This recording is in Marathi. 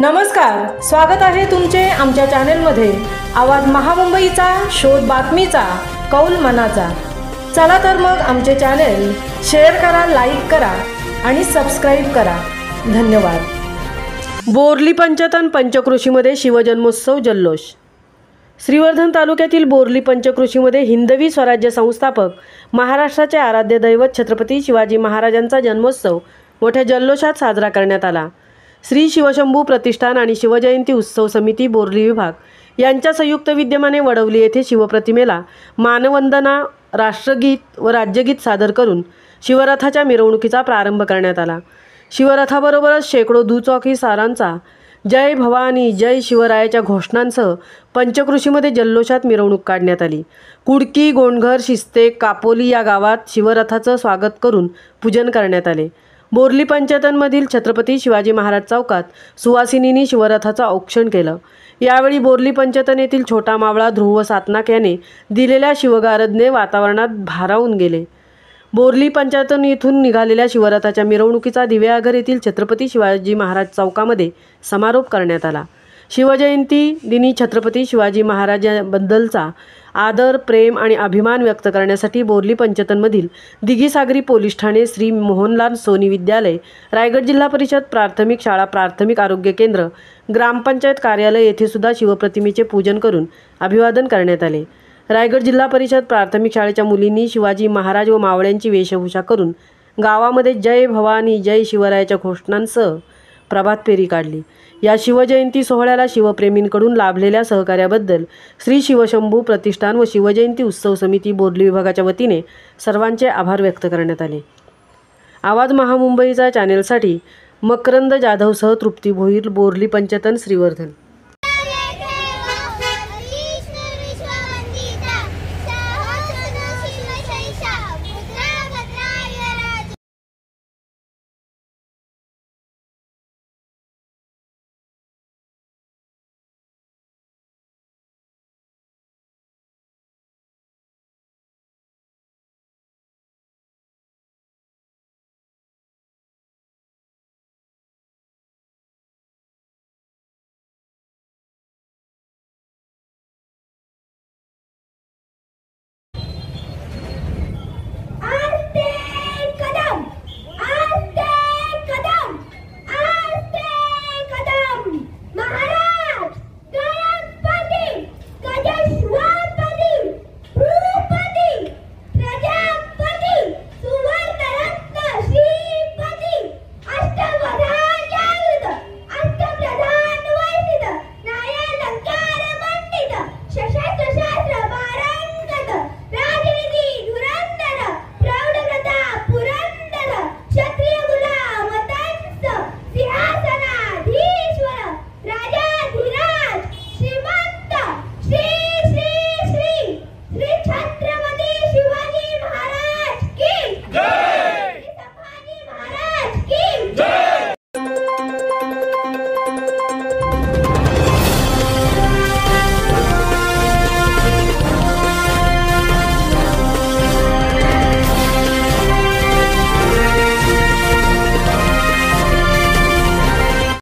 नमस्कार, स्वागत आहे तुमचे आमच्या चॅनलमध्ये। आवाज महामुंबईचा, शोध बातमीचा, कौल मनाचा। चला तर मग आमचे चॅनल शेअर करा, लाईक करा आणि सबस्क्राइब करा। धन्यवाद। बोर्ली पंचतन पंचक्रोशीमध्ये शिवजन्मोत्सव जल्लोष। श्रीवर्धन तालुक्यातील बोर्ली पंचक्रोशीमध्ये हिंदवी स्वराज्य संस्थापक महाराष्ट्राचे आराध्य दैवत छत्रपती शिवाजी महाराजांचा जन्मोत्सव मोठ्या जल्लोषात साजरा करण्यात आला। श्री शिवशंभू प्रतिष्ठान आणि शिवजयंती उत्सव समिती बोर्ली विभाग यांच्या संयुक्त विद्यमाने वडवली येथे शिवप्रतिमेला मानवंदना, राष्ट्रगीत व राज्यगीत सादर करून शिवरथाच्या मिरवणुकीचा प्रारंभ करण्यात आला। शिवरथाबरोबरच शेकडो दुचाकी सारांचा जय भवानी जय शिवरायाच्या घोषणांसह पंचक्रोशीमध्ये जल्लोषात मिरवणूक काढण्यात आली। कुडकी, गोंडघर, शिस्ते, कापोली या गावात शिवरथाचं स्वागत करून पूजन करण्यात आले। बोर्ली पंचतनमधील छत्रपती शिवाजी महाराज चौकात सुवासिनींनी शिवरथाचं औक्षण केलं। यावेळी बोर्ली पंचतन येथील छोटा मावळा ध्रुव सातनाक याने दिलेल्या शिवगारदने वातावरणात भारावून गेले। बोर्ली पंचतन येथून निघालेल्या शिवरथाच्या मिरवणुकीचा दिवेआगर येथील छत्रपती शिवाजी महाराज चौकामध्ये समारोप करण्यात आला। शिवजयंती दिनी छत्रपती शिवाजी महाराजांबद्दलचा आदर, प्रेम आणि अभिमान व्यक्त करण्यासाठी बोर्ली पंचतनमधील दिघीसागरी पोलीस ठाणे, श्री मोहनलाल सोनी विद्यालय, रायगड जिल्हा परिषद प्राथमिक शाळा, प्राथमिक आरोग्य केंद्र, ग्रामपंचायत कार्यालय येथे सुद्धा शिवप्रतिमेचे पूजन करून अभिवादन करण्यात आले। रायगड जिल्हा परिषद प्राथमिक शाळेच्या मुलींनी शिवाजी महाराज व मावळ्यांची वेशभूषा करून गावामध्ये जय भवानी जय शिवरायाच्या घोषणांसह प्रभात फेरी काढली। या शिवजयंती सोहळ्याला शिवप्रेमींकडून लाभलेल्या सहकार्याबद्दल श्री शिवशंभू प्रतिष्ठान व शिवजयंती उत्सव समिती बोर्ली विभागाच्या वतीने सर्वांचे आभार व्यक्त करण्यात आले। आवाज महामुंबईचा चॅनेलसाठी मकरंद जाधवसह तृप्ती भोईर, बोर्ली पंचतन, श्रीवर्धन।